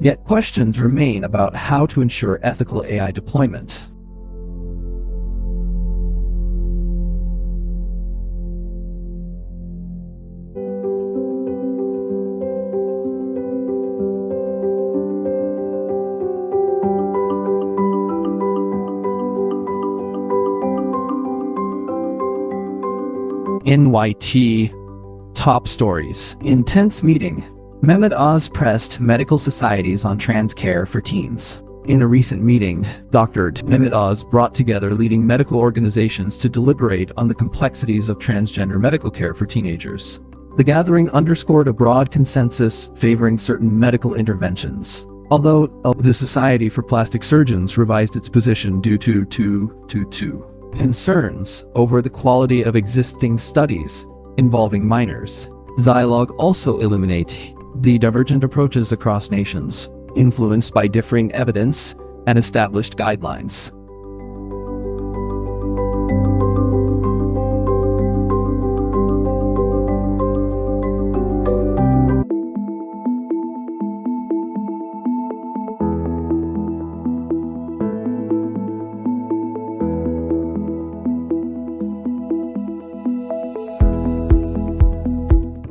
Yet questions remain about how to ensure ethical AI deployment. NYT Top Stories. Intense meeting. Mehmet Oz pressed medical societies on trans care for teens. In a recent meeting, Dr. Mehmet Oz brought together leading medical organizations to deliberate on the complexities of transgender medical care for teenagers. The gathering underscored a broad consensus favoring certain medical interventions, although the Society for Plastic Surgeons revised its position due to concerns over the quality of existing studies involving minors. The dialogue also illuminates the divergent approaches across nations, influenced by differing evidence and established guidelines.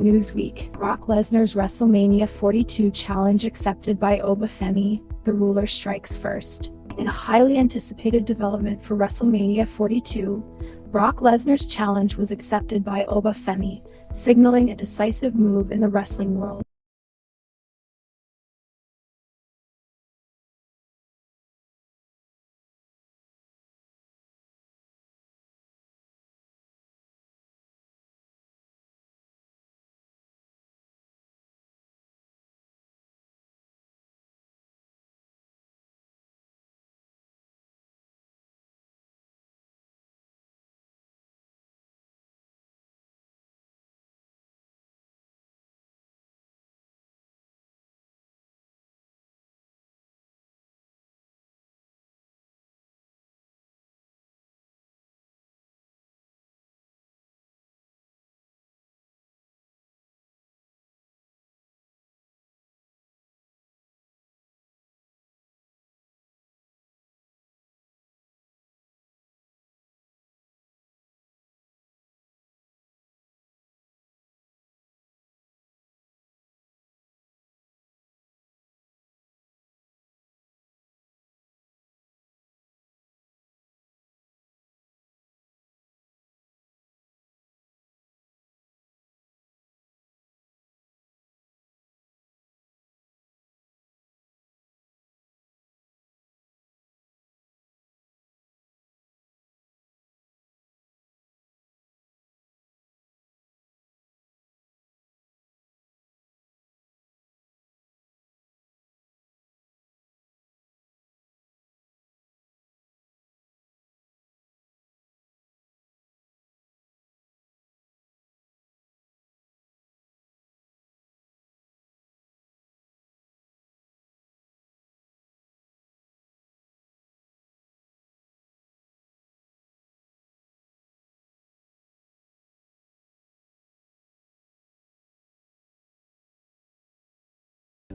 Newsweek. Brock Lesnar's WrestleMania 42 challenge accepted by Obafemi. The ruler strikes first. In a highly anticipated development for WrestleMania 42, Brock Lesnar's challenge was accepted by Obafemi, signaling a decisive move in the wrestling world.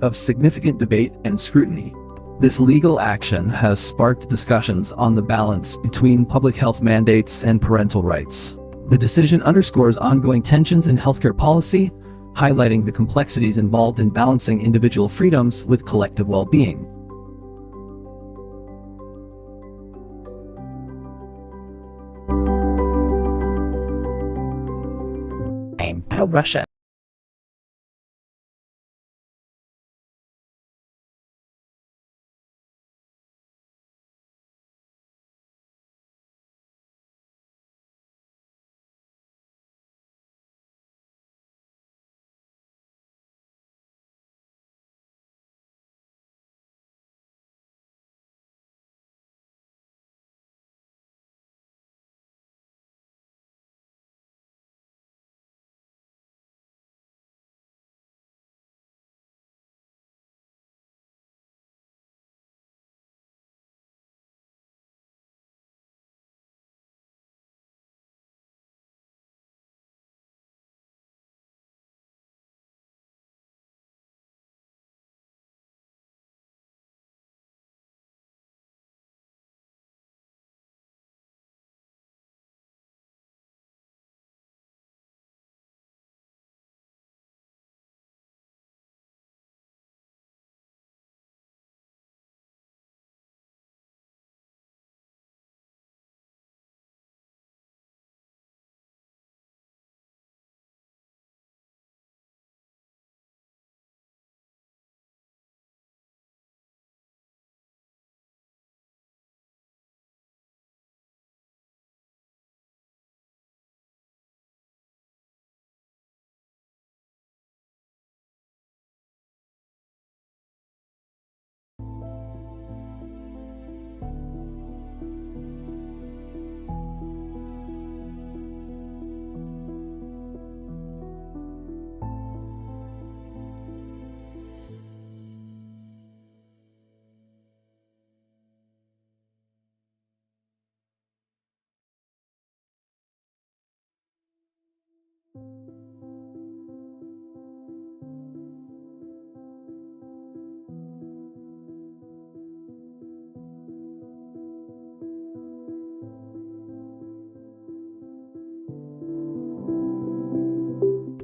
Of significant debate and scrutiny. This legal action has sparked discussions on the balance between public health mandates and parental rights. The decision underscores ongoing tensions in healthcare policy, highlighting the complexities involved in balancing individual freedoms with collective well-being. Russia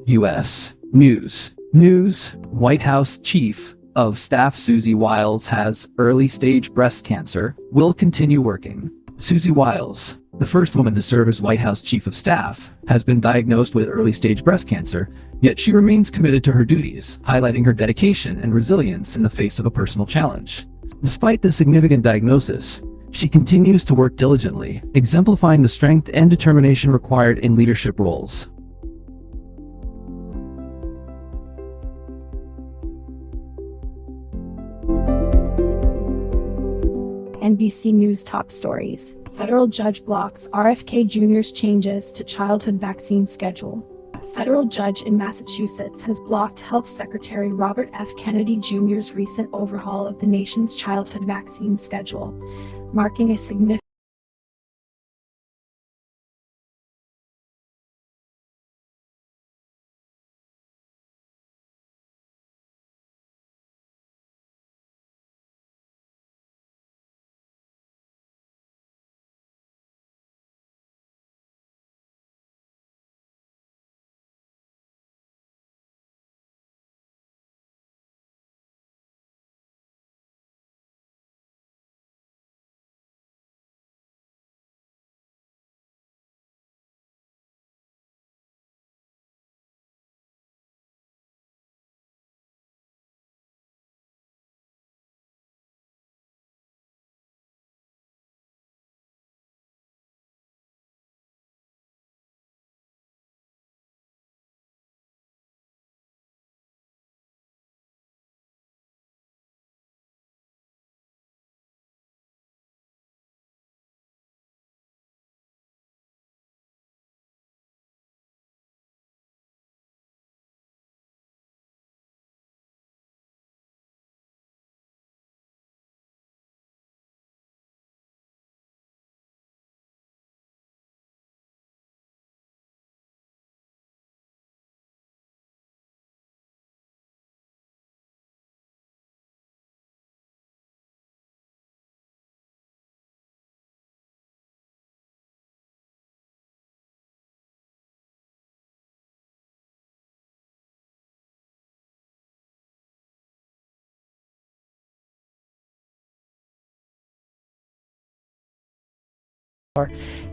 U.S. News. White House Chief of Staff Susie Wiles has early-stage breast cancer, will continue working. Susie Wiles, the first woman to serve as White House Chief of Staff, has been diagnosed with early-stage breast cancer, yet she remains committed to her duties, highlighting her dedication and resilience in the face of a personal challenge. Despite the significant diagnosis, she continues to work diligently, exemplifying the strength and determination required in leadership roles. NBC News top stories. Federal judge blocks RFK Jr.'s changes to childhood vaccine schedule. A federal judge in Massachusetts has blocked Health Secretary Robert F. Kennedy Jr.'s recent overhaul of the nation's childhood vaccine schedule, marking a significant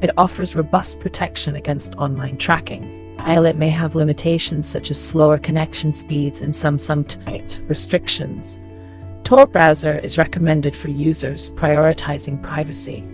It offers robust protection against online tracking. While it may have limitations such as slower connection speeds and some tight restrictions, Tor browser is recommended for users prioritizing privacy.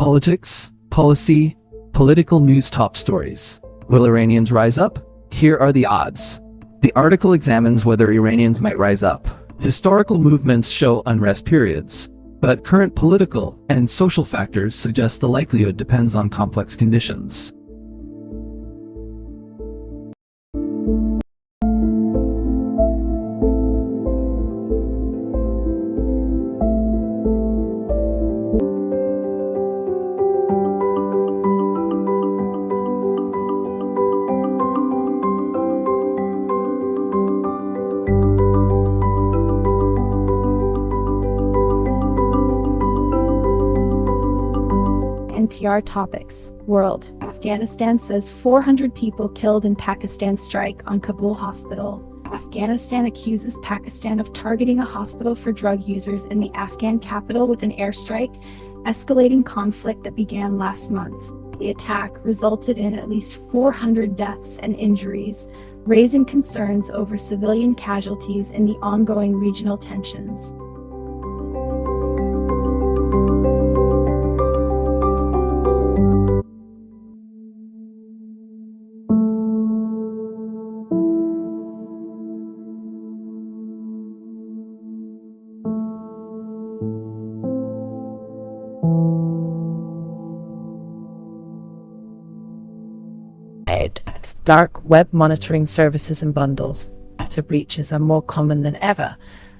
Politics, policy, political news top stories. Will Iranians rise up? Here are the odds. The article examines whether Iranians might rise up. Historical movements show unrest periods, but current political and social factors suggest the likelihood depends on complex conditions. NPR topics. World. Afghanistan says 400 people killed in Pakistan strike on Kabul hospital. Afghanistan accuses Pakistan of targeting a hospital for drug users in the Afghan capital with an airstrike, escalating conflict that began last month. The attack resulted in at least 400 deaths and injuries, raising concerns over civilian casualties in the ongoing regional tensions. Dark web monitoring services and bundles. Data breaches are more common than ever,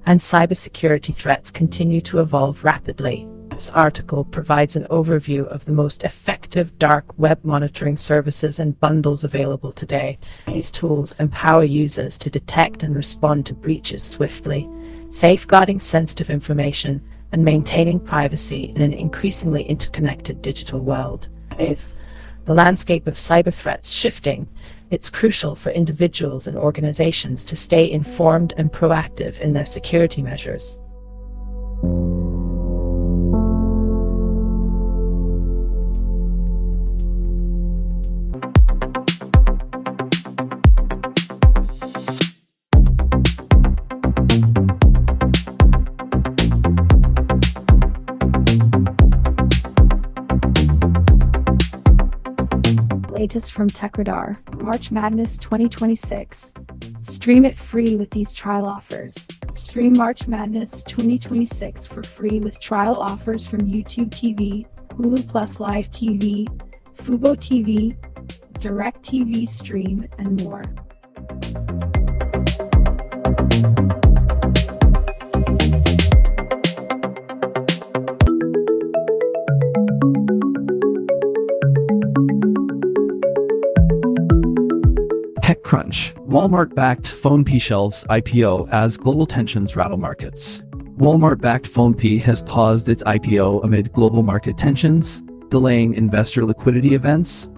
and cybersecurity threats continue to evolve rapidly. This article provides an overview of the most effective dark web monitoring services and bundles available today. These tools empower users to detect and respond to breaches swiftly, safeguarding sensitive information and maintaining privacy in an increasingly interconnected digital world. With the landscape of cyber threats shifting, it's crucial for individuals and organizations to stay informed and proactive in their security measures. Latest from TechRadar, March Madness 2026. Stream it free with these trial offers. Stream March Madness 2026 for free with trial offers from YouTube TV, Hulu Plus Live TV, Fubo TV, DirecTV Stream, and more. TechCrunch. Walmart-backed PhonePe shelves IPO as global tensions rattle markets. Walmart-backed PhonePe has paused its IPO amid global market tensions, delaying investor liquidity events.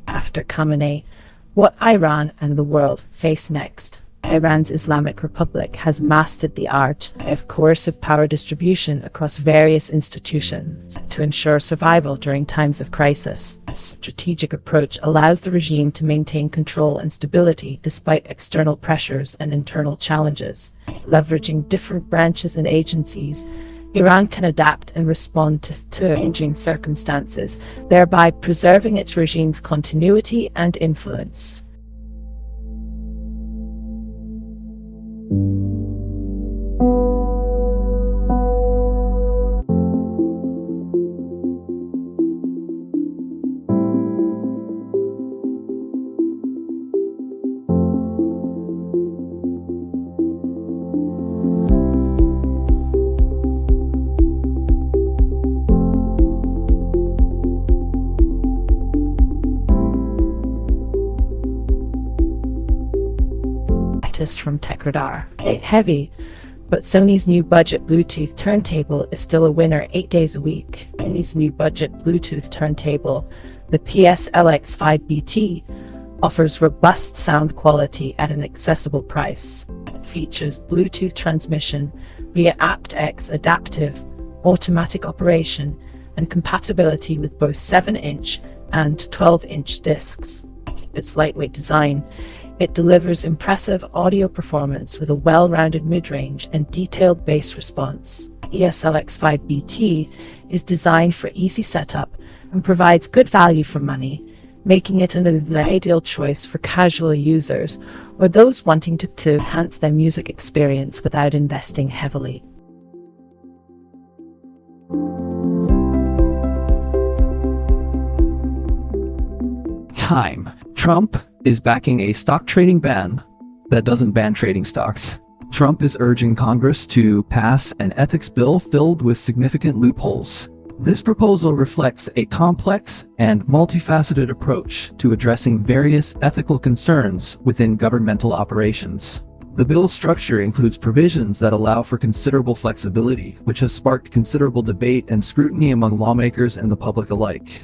After Khamenei, what Iran and the world face next. Iran's Islamic Republic has mastered the art of coercive power distribution across various institutions to ensure survival during times of crisis. A strategic approach allows the regime to maintain control and stability despite external pressures and internal challenges. Leveraging different branches and agencies, Iran can adapt and respond to changing circumstances, thereby preserving its regime's continuity and influence. From TechRadar. Heavy, but Sony's new budget Bluetooth turntable is still a winner 8 days a week. Sony's new budget Bluetooth turntable, the PSLX5BT, offers robust sound quality at an accessible price. It features Bluetooth transmission via aptX adaptive, automatic operation, and compatibility with both 7-inch and 12-inch discs. Its lightweight design, it delivers impressive audio performance with a well-rounded mid-range and detailed bass response. PSLX5BT is designed for easy setup and provides good value for money, making it an ideal choice for casual users or those wanting to enhance their music experience without investing heavily. Time. Trump is backing a stock trading ban that doesn't ban trading stocks. Trump is urging Congress to pass an ethics bill filled with significant loopholes. This proposal reflects a complex and multifaceted approach to addressing various ethical concerns within governmental operations. The bill's structure includes provisions that allow for considerable flexibility, which has sparked considerable debate and scrutiny among lawmakers and the public alike.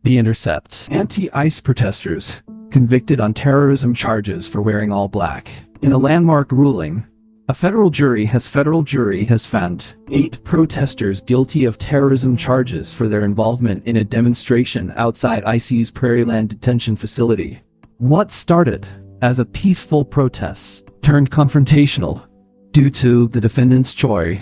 The Intercept. Anti-ICE protesters convicted on terrorism charges for wearing all black. In a landmark ruling, a federal jury has found 8 protesters guilty of terrorism charges for their involvement in a demonstration outside ICE's Prairieland detention facility. What started as a peaceful protest turned confrontational due to the defendant's choice.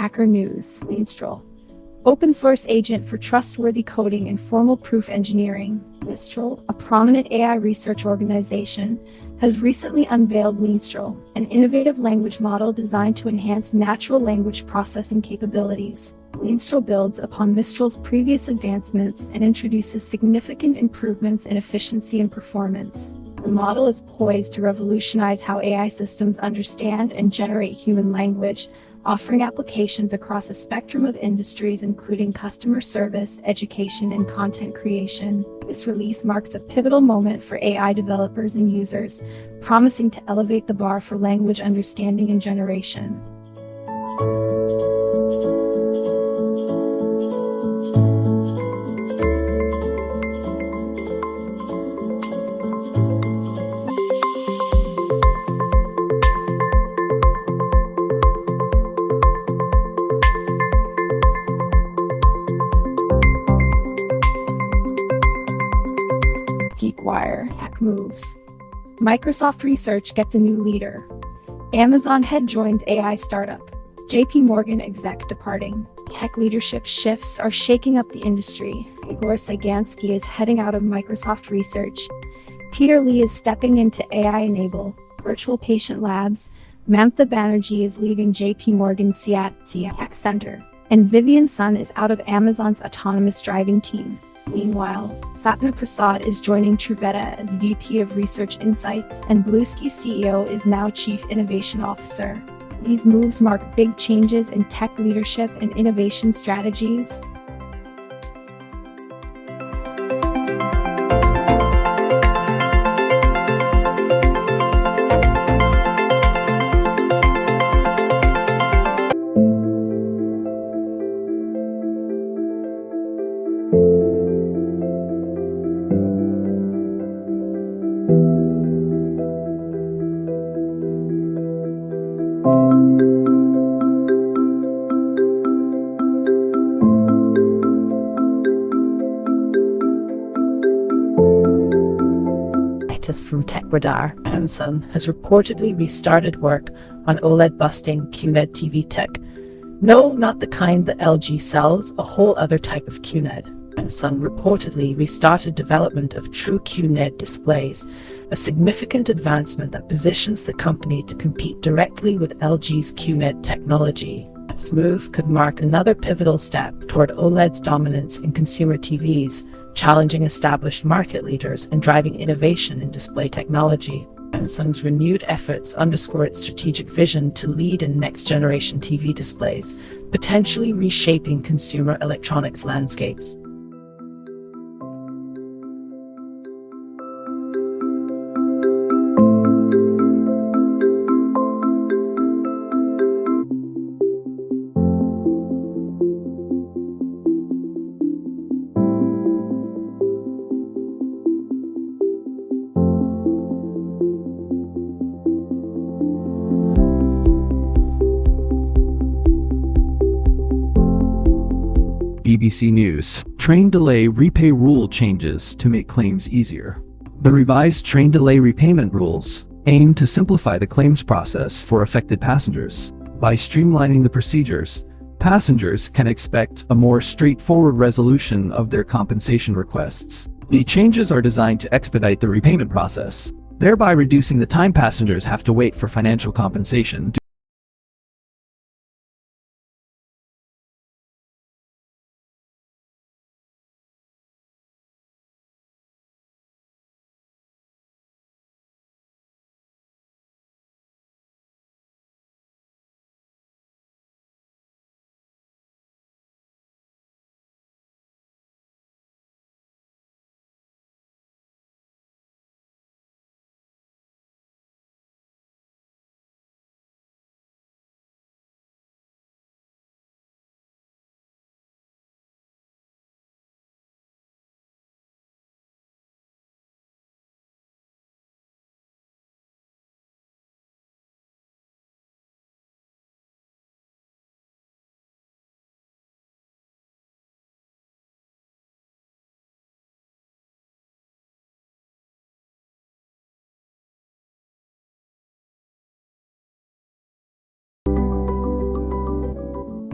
Hacker News, Mistral. Open source agent for trustworthy coding and formal proof engineering. Mistral, a prominent AI research organization, has recently unveiled Mistral, an innovative language model designed to enhance natural language processing capabilities. Mistral builds upon Mistral's previous advancements and introduces significant improvements in efficiency and performance. The model is poised to revolutionize how AI systems understand and generate human language, offering applications across a spectrum of industries including customer service, education, and content creation. This release marks a pivotal moment for AI developers and users, promising to elevate the bar for language understanding and generation. GeekWire, Tech Moves. Microsoft Research gets a new leader. Amazon head joins AI startup. JP Morgan exec departing. Tech leadership shifts are shaking up the industry. Igor Sagansky is heading out of Microsoft Research. Peter Lee is stepping into AI-Enable Virtual Patient Labs. Mamta Banerjee is leaving JP Morgan Seattle Tech Center. And Vivian Sun is out of Amazon's autonomous driving team. Meanwhile, Satya Prasad is joining Truveta as VP of Research Insights, and Bluesky CEO is now Chief Innovation Officer. These moves mark big changes in tech leadership and innovation strategies. From TechRadar, Amazon has reportedly restarted work on OLED-busting QNED TV tech. No, not the kind that LG sells, a whole other type of QNED. Amazon reportedly restarted development of true QNED displays, a significant advancement that positions the company to compete directly with LG's QNED technology. This move could mark another pivotal step toward OLED's dominance in consumer TVs, challenging established market leaders and driving innovation in display technology. Samsung's renewed efforts underscore its strategic vision to lead in next-generation TV displays, potentially reshaping consumer electronics landscapes. BBC News. Train delay repay rule changes to make claims easier. The revised train delay repayment rules aim to simplify the claims process for affected passengers. By streamlining the procedures, passengers can expect a more straightforward resolution of their compensation requests. The changes are designed to expedite the repayment process, thereby reducing the time passengers have to wait for financial compensation.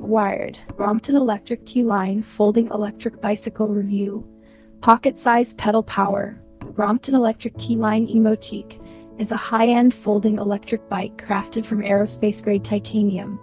Wired. Brompton Electric T-Line Folding Electric Bicycle Review. Pocket-sized pedal power. Brompton Electric T-Line Emotique is a high-end folding electric bike crafted from aerospace-grade titanium.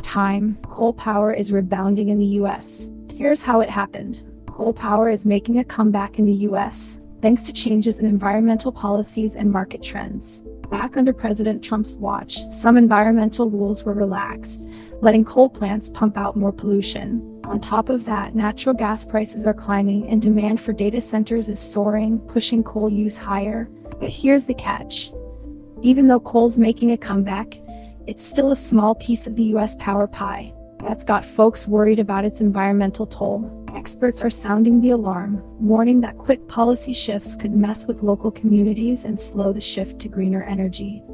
Time. Coal power is rebounding in the US. Here's how it happened. Coal power is making a comeback in the US, thanks to changes in environmental policies and market trends. Back under President Trump's watch, some environmental rules were relaxed, letting coal plants pump out more pollution. On top of that, natural gas prices are climbing and demand for data centers is soaring, pushing coal use higher. But here's the catch. Even though coal's making a comeback, it's still a small piece of the US power pie. That's got folks worried about its environmental toll. Experts are sounding the alarm, warning that quick policy shifts could mess with local communities and slow the shift to greener energy.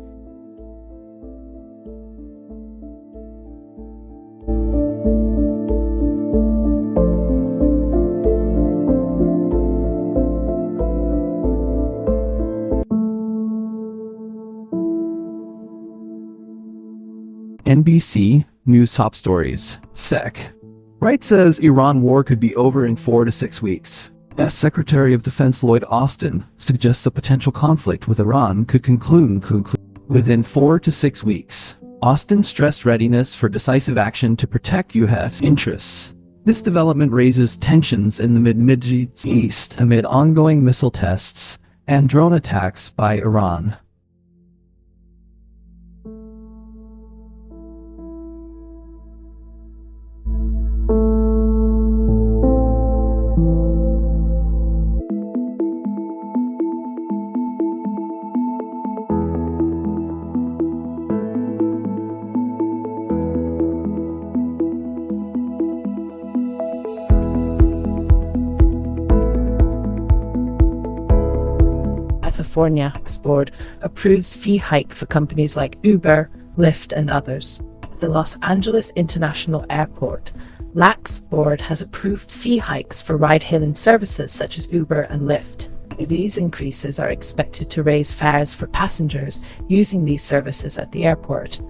NBC News Top Stories. SEC. Wright says Iran war could be over in 4 to 6 weeks. As Secretary of Defense Lloyd Austin suggests a potential conflict with Iran could conclude within 4 to 6 weeks. Austin stressed readiness for decisive action to protect U.S. interests. This development raises tensions in the Middle East amid ongoing missile tests and drone attacks by Iran. California Board approves fee hike for companies like Uber, Lyft, and others. The Los Angeles International Airport LAX board has approved fee hikes for ride-hailing services such as Uber and Lyft. These increases are expected to raise fares for passengers using these services at the airport.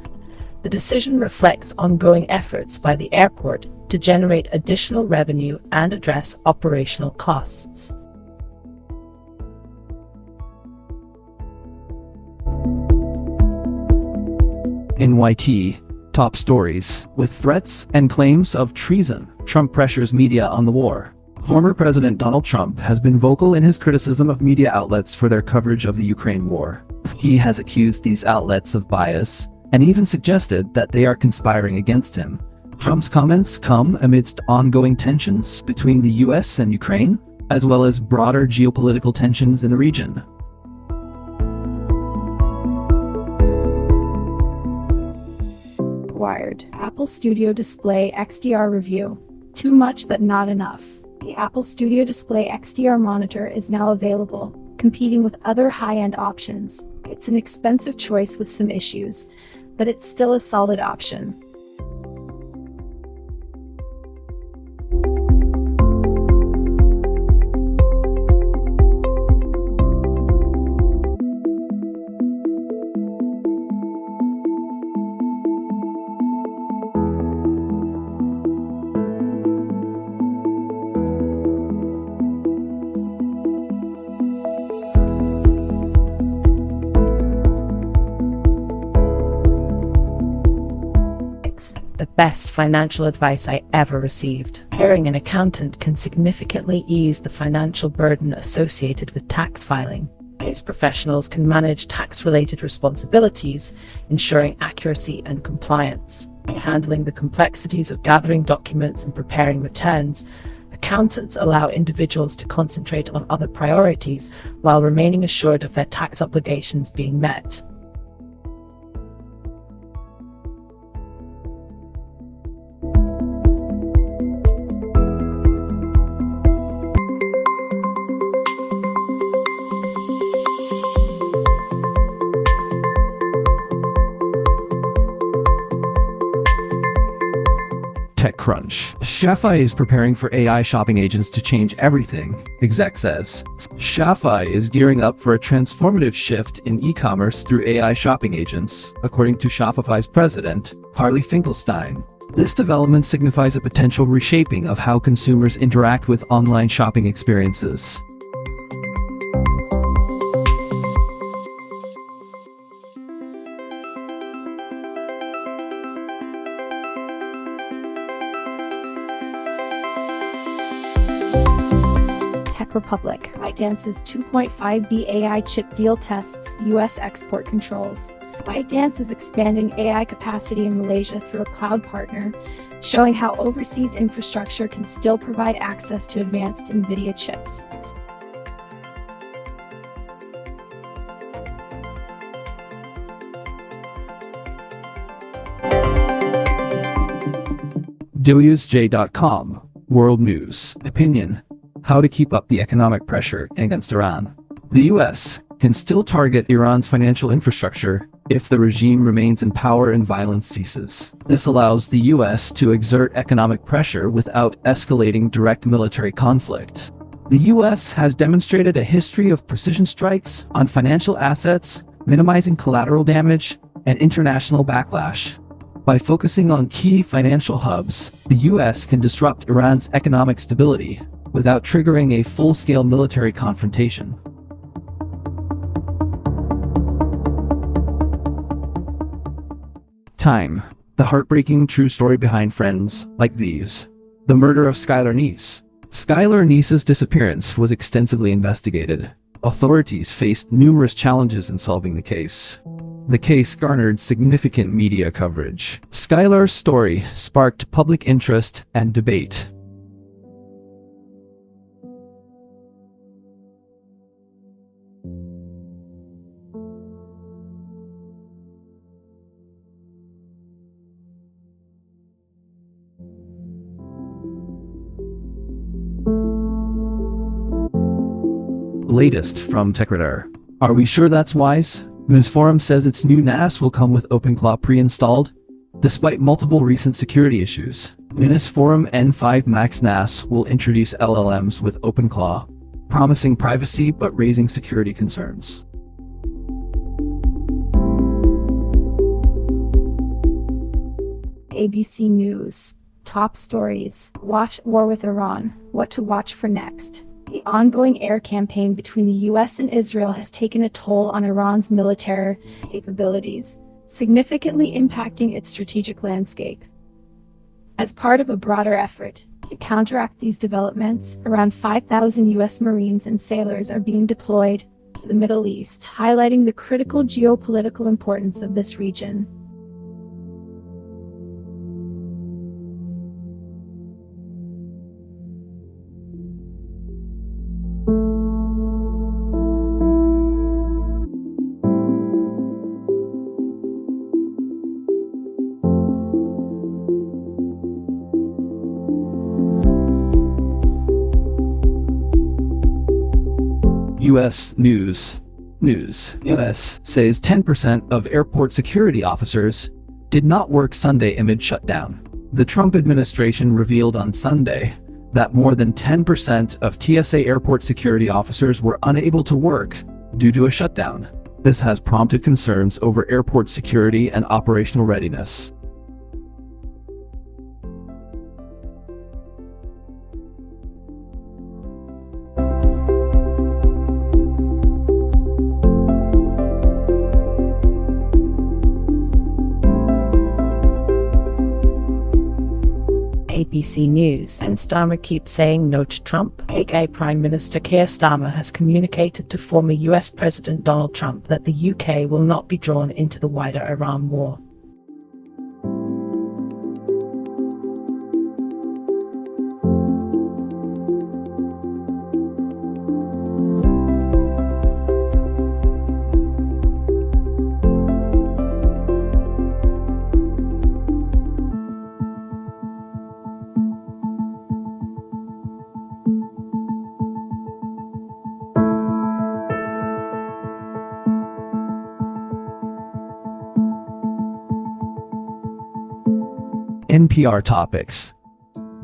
The decision reflects ongoing efforts by the airport to generate additional revenue and address operational costs. NYT Top Stories. With threats and claims of treason, Trump pressures media on the war. Former President Donald Trump has been vocal in his criticism of media outlets for their coverage of the Ukraine war. He has accused these outlets of bias and even suggested that they are conspiring against him. Trump's comments come amidst ongoing tensions between the US and Ukraine, as well as broader geopolitical tensions in the region. Wired. Apple Studio Display XDR Review. Too much but not enough. The Apple Studio Display XDR monitor is now available, competing with other high-end options. It's an expensive choice with some issues, but it's still a solid option. The best financial advice I ever received. Hiring an accountant can significantly ease the financial burden associated with tax filing. These professionals can manage tax-related responsibilities, ensuring accuracy and compliance. By handling the complexities of gathering documents and preparing returns, accountants allow individuals to concentrate on other priorities while remaining assured of their tax obligations being met. TechCrunch. Shopify is preparing for AI shopping agents to change everything, exec says. Shopify is gearing up for a transformative shift in e-commerce through AI shopping agents, according to Shopify's president, Harley Finkelstein. This development signifies a potential reshaping of how consumers interact with online shopping experiences. Tech Republic. ByteDance's 2.5B AI chip deal tests U.S. export controls. ByteDance is expanding AI capacity in Malaysia through a cloud partner, showing how overseas infrastructure can still provide access to advanced NVIDIA chips. WSJ.com. World News. Opinion. How to keep up the economic pressure against Iran. The U.S. can still target Iran's financial infrastructure if the regime remains in power and violence ceases. This allows the U.S. to exert economic pressure without escalating direct military conflict. The U.S. has demonstrated a history of precision strikes on financial assets, minimizing collateral damage and international backlash. By focusing on key financial hubs, the U.S. can disrupt Iran's economic stability without triggering a full-scale military confrontation. Time. The heartbreaking true story behind friends like these. The murder of Skylar Neese. Skylar Neese's disappearance was extensively investigated. Authorities faced numerous challenges in solving the case. The case garnered significant media coverage. Skylar's story sparked public interest and debate. Latest from TechRadar. Are we sure that's wise? News Forum says its new NAS will come with OpenClaw pre-installed, despite multiple recent security issues. News Forum N5 Max NAS will introduce LLMs with OpenClaw, promising privacy but raising security concerns. ABC News. Top stories. Watch war with Iran. What to watch for next. The ongoing air campaign between the U.S. and Israel has taken a toll on Iran's military capabilities, significantly impacting its strategic landscape. As part of a broader effort to counteract these developments, around 5,000 U.S. Marines and sailors are being deployed to the Middle East, highlighting the critical geopolitical importance of this region. U.S. News. U.S. says 10% of airport security officers did not work Sunday amid shutdown. The Trump administration revealed on Sunday that more than 10% of TSA airport security officers were unable to work due to a shutdown. This has prompted concerns over airport security and operational readiness. ABC News. And Starmer keeps saying no to Trump. UK Prime Minister Keir Starmer has communicated to former US President Donald Trump that the UK will not be drawn into the wider Iran war. NPR Topics.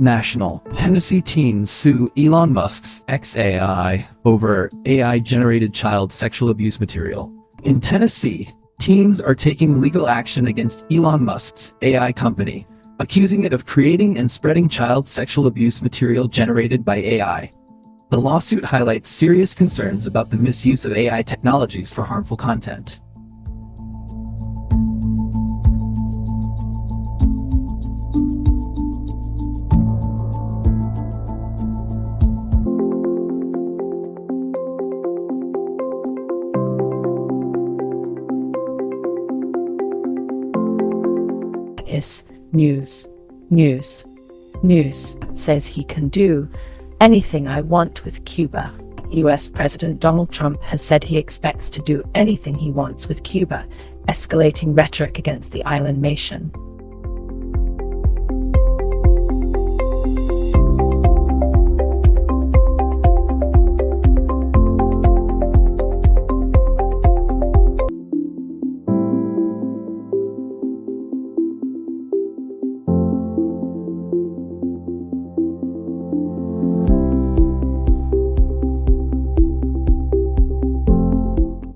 National. Tennessee teens sue Elon Musk's XAI over AI-generated child sexual abuse material. In Tennessee, teens are taking legal action against Elon Musk's AI company, accusing it of creating and spreading child sexual abuse material generated by AI. The lawsuit highlights serious concerns about the misuse of AI technologies for harmful content. News says he can do anything I want with Cuba. US President Donald Trump has said he expects to do anything he wants with Cuba, escalating rhetoric against the island nation.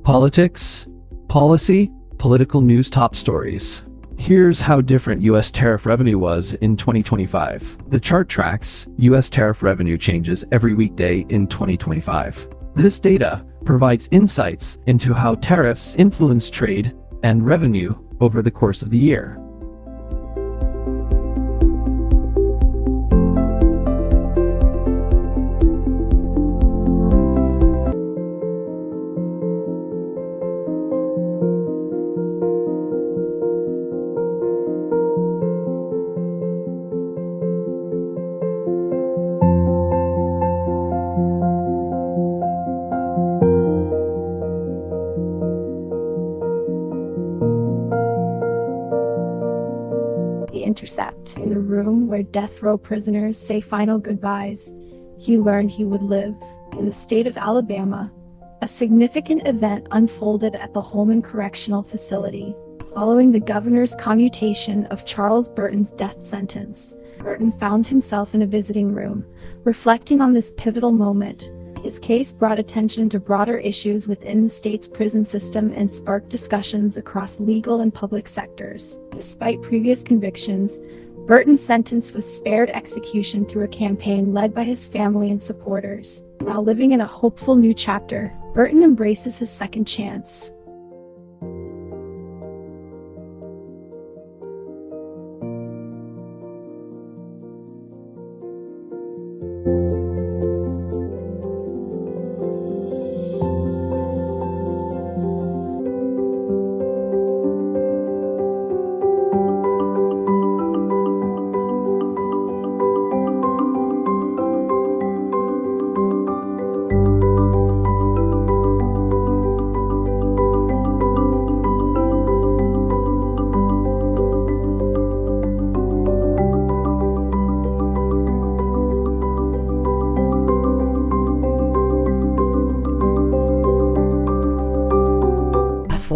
Politics, policy, political news top stories. Here's how different U.S. tariff revenue was in 2025. The chart tracks U.S. tariff revenue changes every weekday in 2025. This data provides insights into how tariffs influence trade and revenue over the course of the year. Intercept. In the room where death row prisoners say final goodbyes, he learned he would live. In the state of Alabama, a significant event unfolded at the Holman Correctional Facility. Following the governor's commutation of Charles Burton's death sentence, Burton found himself in a visiting room. Reflecting on this pivotal moment, his case brought attention to broader issues within the state's prison system and sparked discussions across legal and public sectors. Despite previous convictions, Burton's sentence was spared execution through a campaign led by his family and supporters. Now living in a hopeful new chapter, Burton embraces his second chance.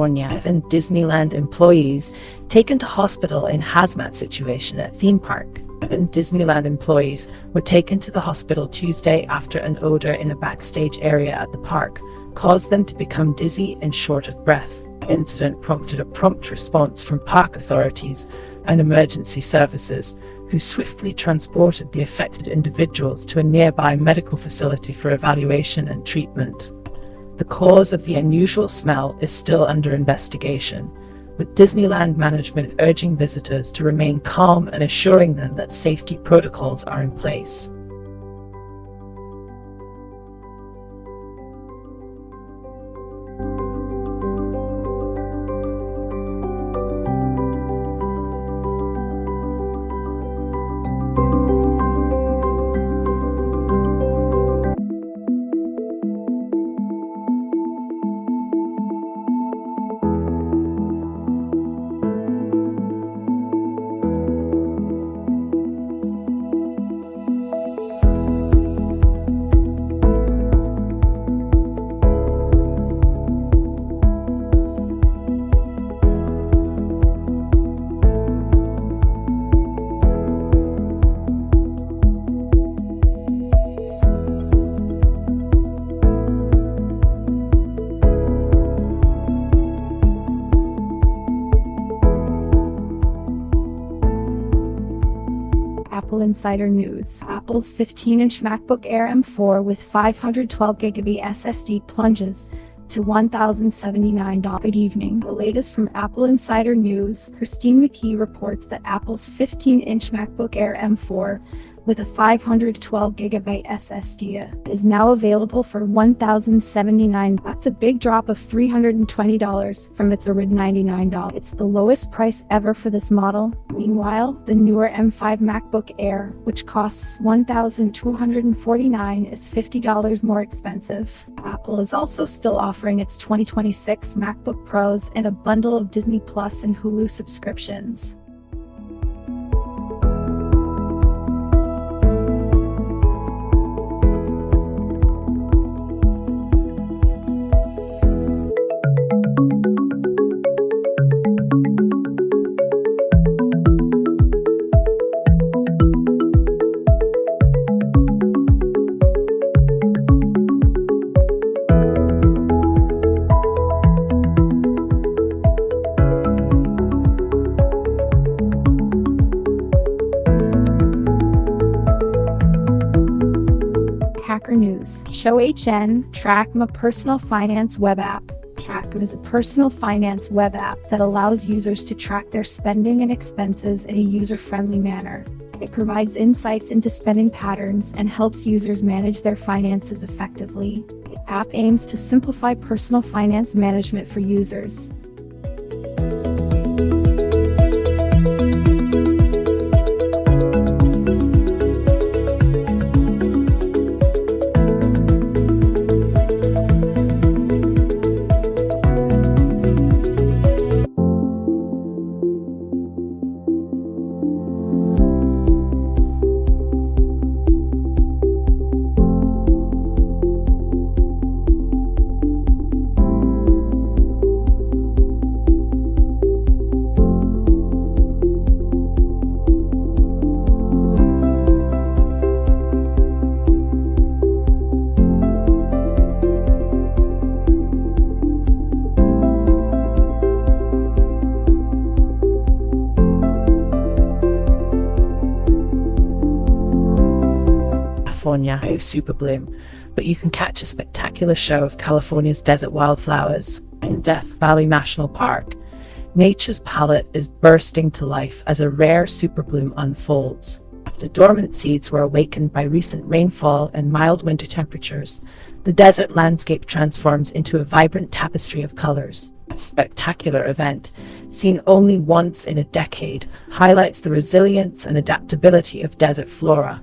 California, and Disneyland employees taken to hospital in hazmat situation at theme park. And Disneyland employees were taken to the hospital Tuesday after an odor in a backstage area at the park caused them to become dizzy and short of breath. The incident prompted a prompt response from park authorities and emergency services, who swiftly transported the affected individuals to a nearby medical facility for evaluation and treatment. The cause of the unusual smell is still under investigation, with Disneyland management urging visitors to remain calm and assuring them that safety protocols are in place. Apple Insider News. Apple's 15-inch MacBook Air M4 with 512GB SSD plunges to $1,079. Good evening. The latest from Apple Insider News. Christine McKee reports that Apple's 15-inch MacBook Air M4 with a 512GB SSD is now available for $1,079. That's a big drop of $320 from its original $99. It's the lowest price ever for this model. Meanwhile, the newer M5 MacBook Air, which costs $1,249, is $50 more expensive. Apple is also still offering its 2026 MacBook Pros and a bundle of Disney Plus and Hulu subscriptions. Hacker News. ShowHN, Track My Personal Finance web app. Track is a personal finance web app that allows users to track their spending and expenses in a user-friendly manner. It provides insights into spending patterns and helps users manage their finances effectively. The app aims to simplify personal finance management for users. California super bloom, but you can catch a spectacular show of California's desert wildflowers in Death Valley National Park. Nature's palette is bursting to life as a rare super bloom unfolds. The dormant seeds were awakened by recent rainfall and mild winter temperatures. The desert landscape transforms into a vibrant tapestry of colors. A spectacular event, seen only once in a decade, highlights the resilience and adaptability of desert flora.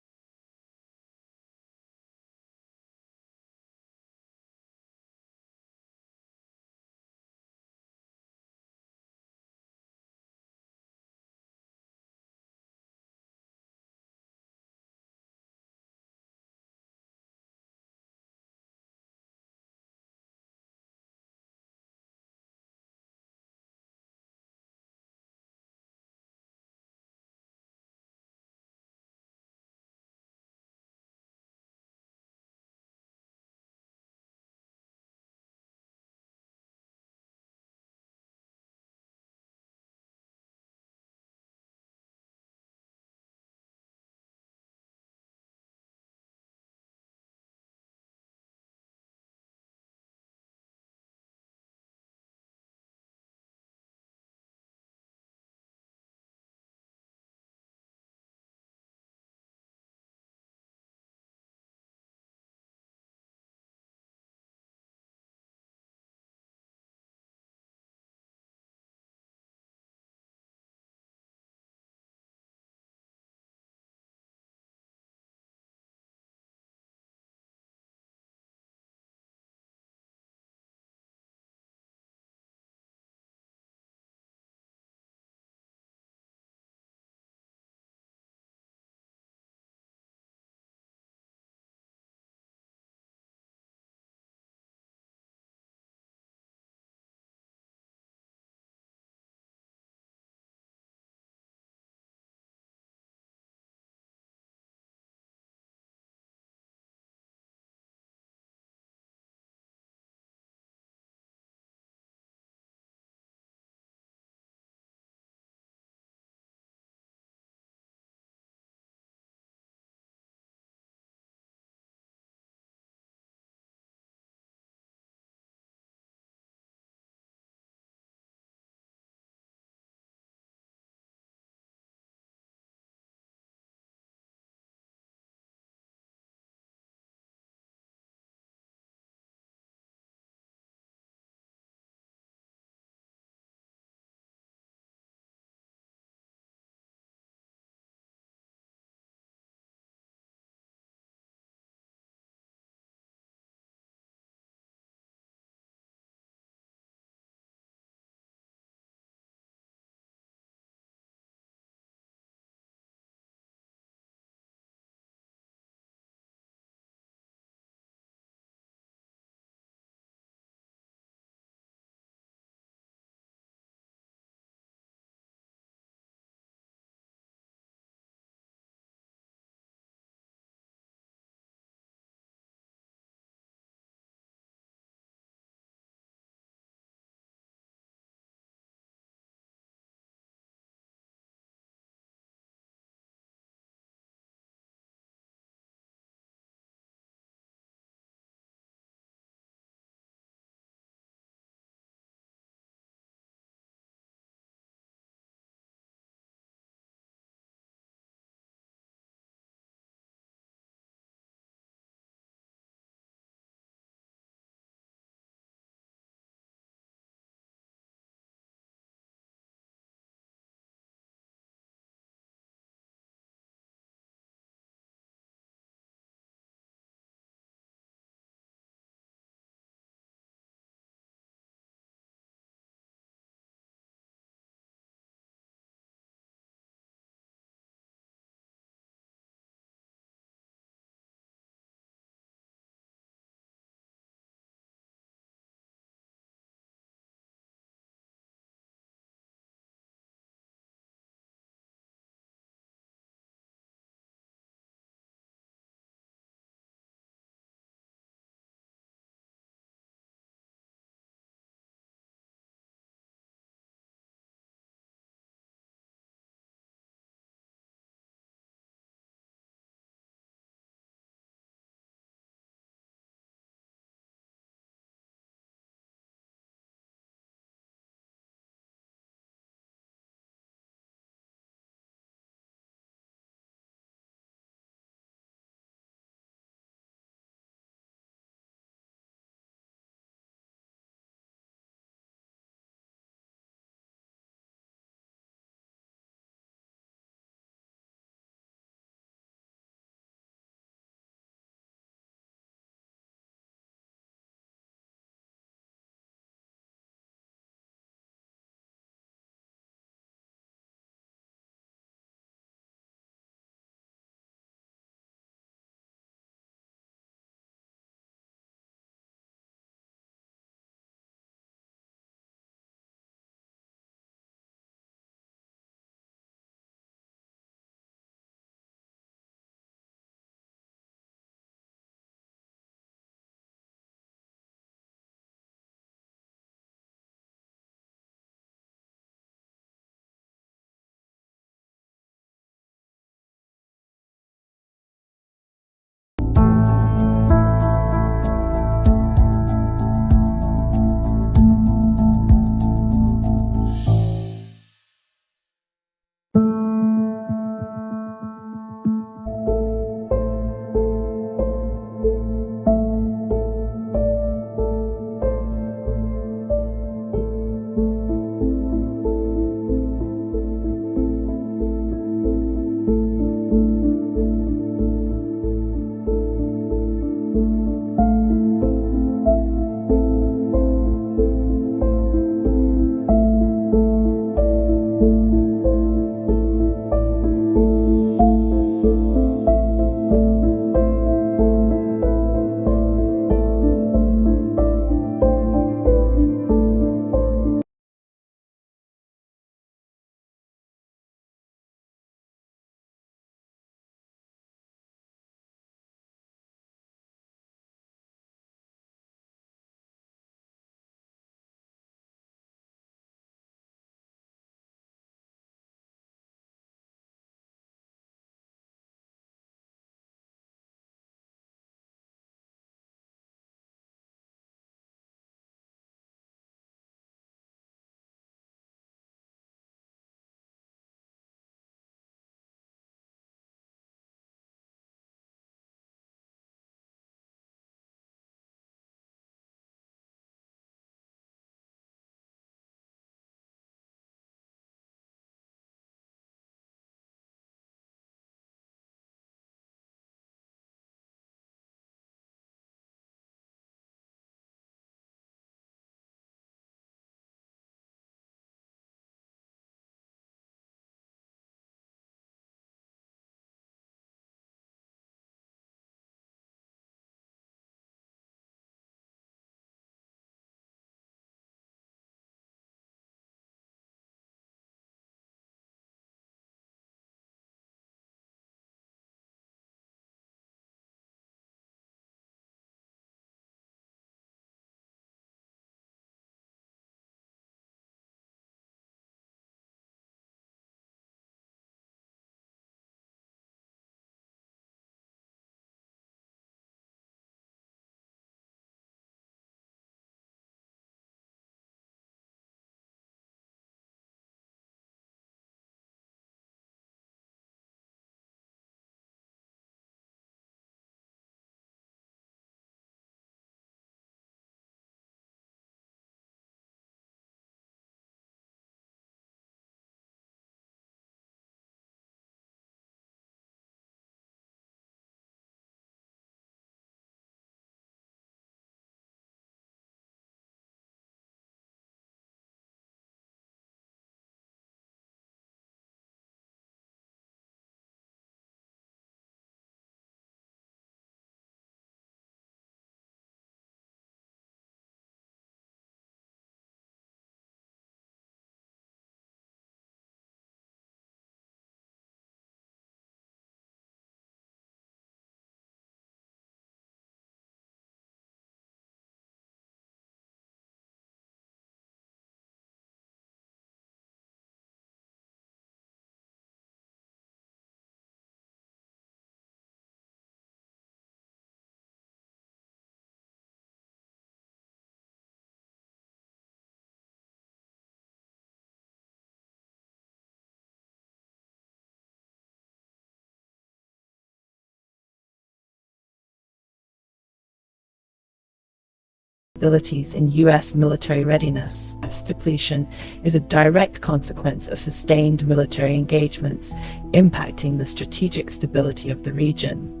capabilities in U.S. military readiness. This depletion is a direct consequence of sustained military engagements, impacting the strategic stability of the region.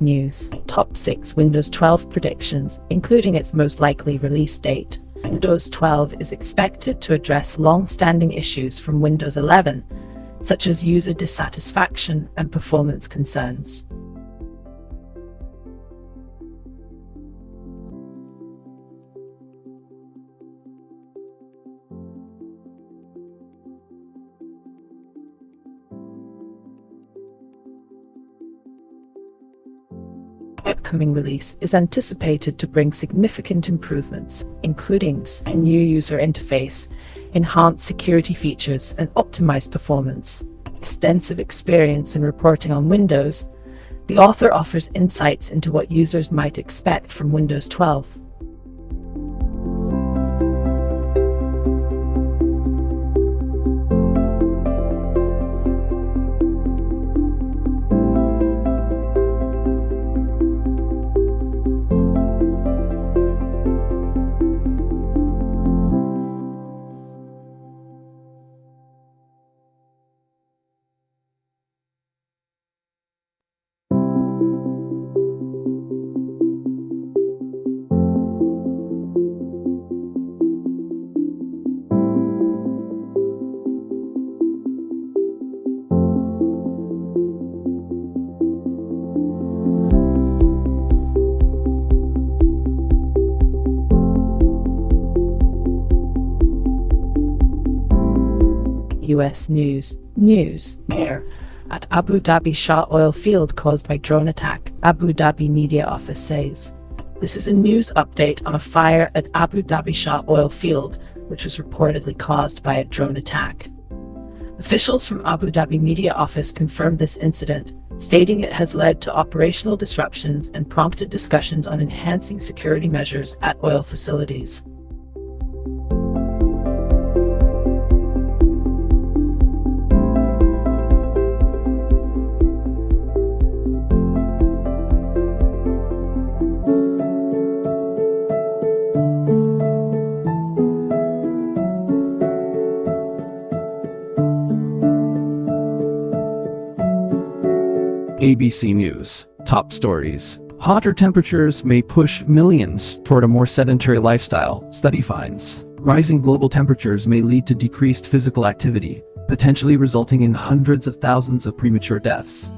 News. Top 6 Windows 12 predictions, including its most likely release date. Windows 12 is expected to address long-standing issues from Windows 11, such as user dissatisfaction and performance concerns. Upcoming release is anticipated to bring significant improvements, including a new user interface, enhanced security features, and optimized performance. Extensive experience in reporting on Windows, the author offers insights into what users might expect from Windows 12. U.S. News. Mayor at Abu Dhabi Shah oil field caused by drone attack, Abu Dhabi media office says. This is a news update on a fire at Abu Dhabi Shah oil field, which was reportedly caused by a drone attack. Officials from Abu Dhabi media office confirmed this incident, stating it has led to operational disruptions and prompted discussions on enhancing security measures at oil facilities. ABC News. Top stories. Hotter temperatures may push millions toward a more sedentary lifestyle, study finds. Rising global temperatures may lead to decreased physical activity, potentially resulting in hundreds of thousands of premature deaths.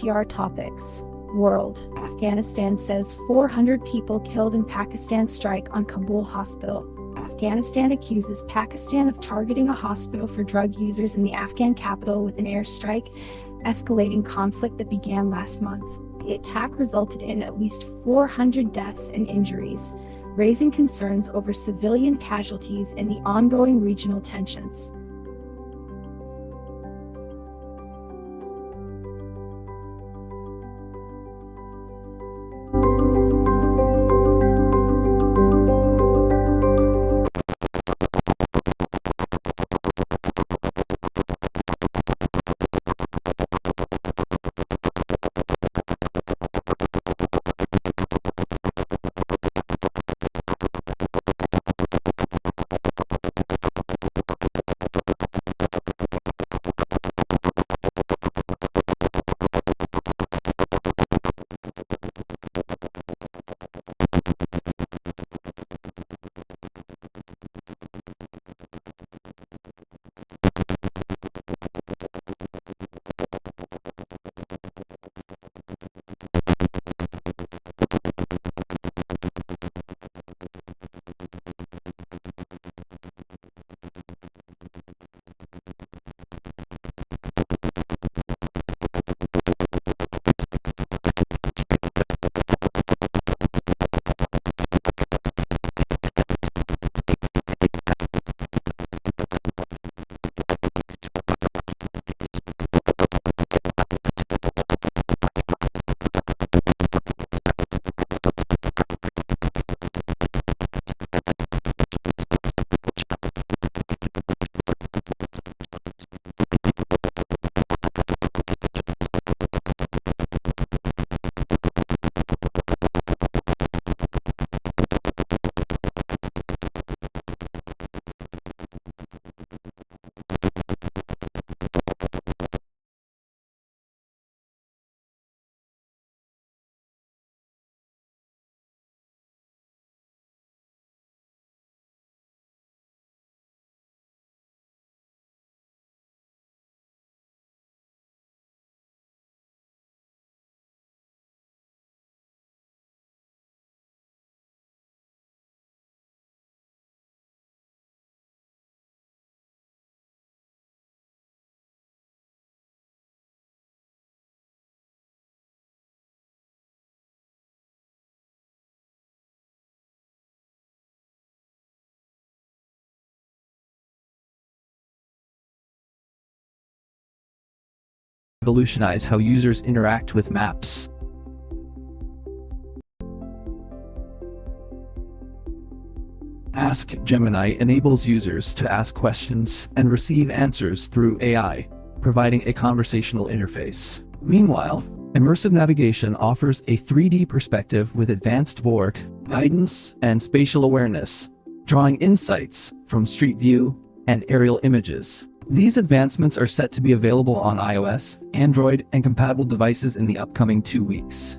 NPR Topics. World. Afghanistan says 400 people killed in Pakistan strike on Kabul hospital. Afghanistan accuses Pakistan of targeting a hospital for drug users in the Afghan capital with an airstrike, escalating conflict that began last month. The attack resulted in at least 400 deaths and injuries, raising concerns over civilian casualties and the ongoing regional tensions. Revolutionize how users interact with maps. Ask Gemini enables users to ask questions and receive answers through AI, providing a conversational interface. Meanwhile, immersive navigation offers a 3D perspective with advanced work, guidance, and spatial awareness, drawing insights from Street View and aerial images. These advancements are set to be available on iOS, Android, and compatible devices in the upcoming 2 weeks.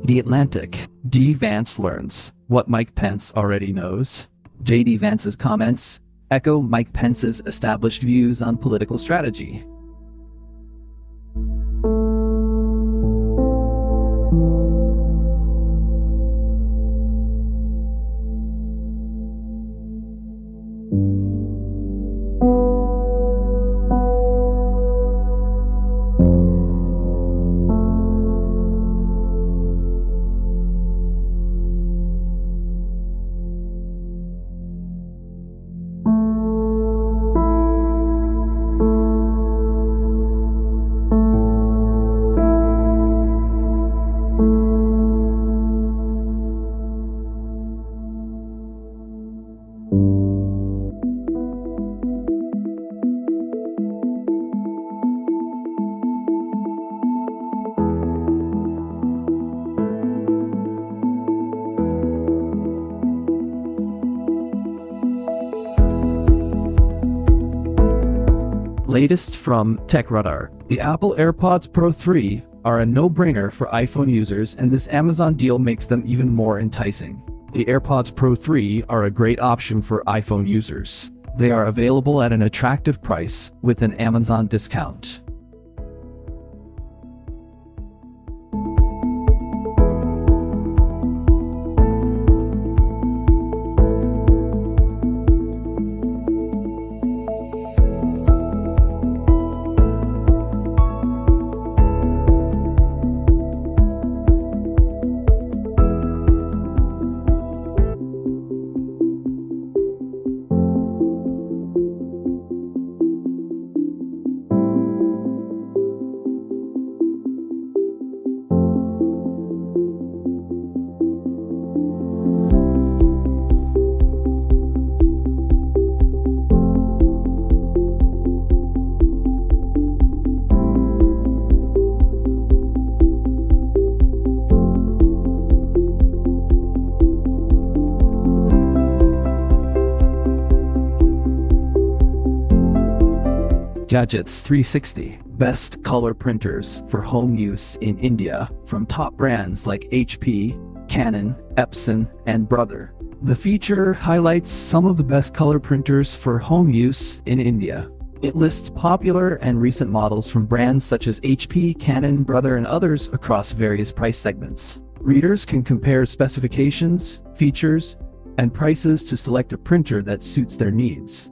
The Atlantic. D. Vance learns what Mike Pence already knows. J.D. Vance's comments echo Mike Pence's established views on political strategy. Latest from TechRadar. The Apple AirPods Pro 3 are a no-brainer for iPhone users, and this Amazon deal makes them even more enticing. The AirPods Pro 3 are a great option for iPhone users. They are available at an attractive price with an Amazon discount. Gadgets 360. Best color printers for home use in India from top brands like HP, Canon, Epson, and Brother. The feature highlights some of the best color printers for home use in India. It lists popular and recent models from brands such as HP, Canon, Brother, and others across various price segments. Readers can compare specifications, features, and prices to select a printer that suits their needs.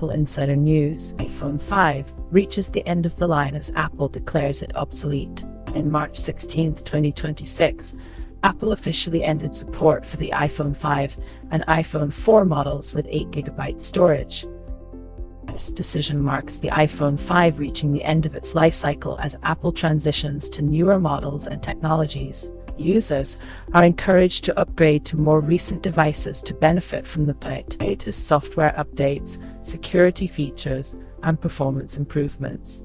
Apple Insider News, iPhone 5 reaches the end of the line as Apple declares it obsolete. On March 16, 2026, Apple officially ended support for the iPhone 5 and iPhone 4 models with 8GB storage. This decision marks the iPhone 5 reaching the end of its life cycle as Apple transitions to newer models and technologies. Users are encouraged to upgrade to more recent devices to benefit from the latest software updates, security features, and performance improvements.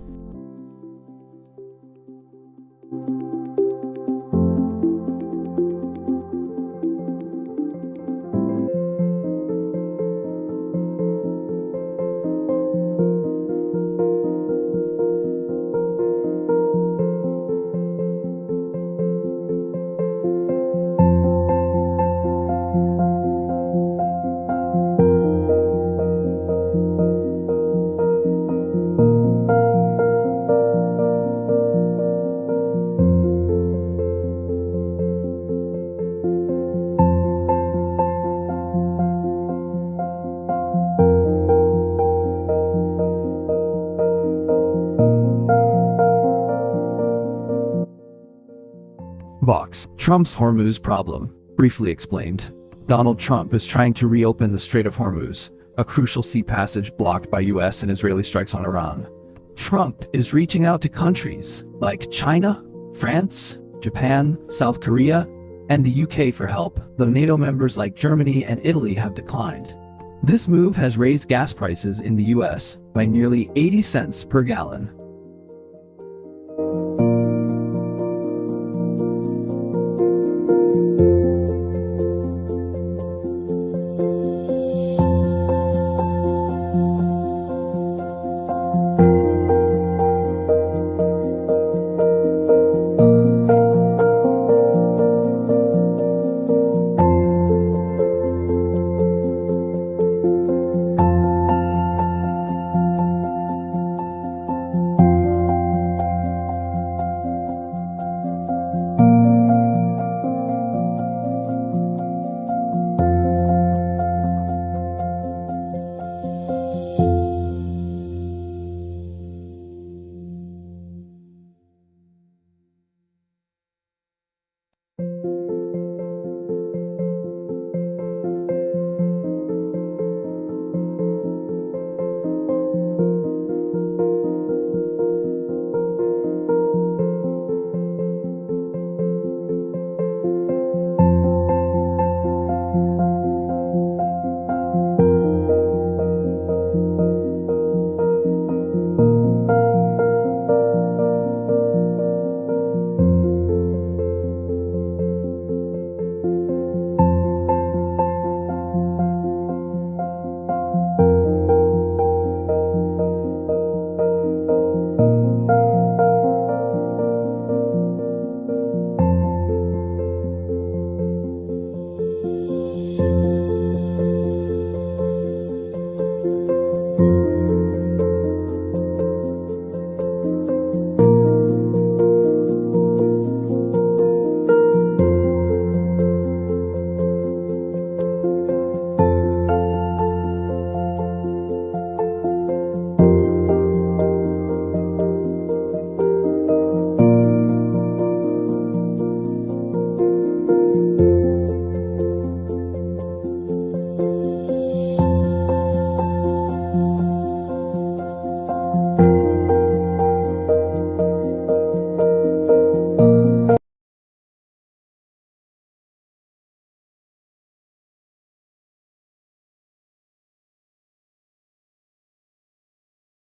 Vox, Trump's Hormuz problem, briefly explained. Donald Trump is trying to reopen the Strait of Hormuz, a crucial sea passage blocked by US and Israeli strikes on Iran. Trump is reaching out to countries like China, France, Japan, South Korea, and the UK for help, though NATO members like Germany and Italy have declined. This move has raised gas prices in the US by nearly 80 cents per gallon.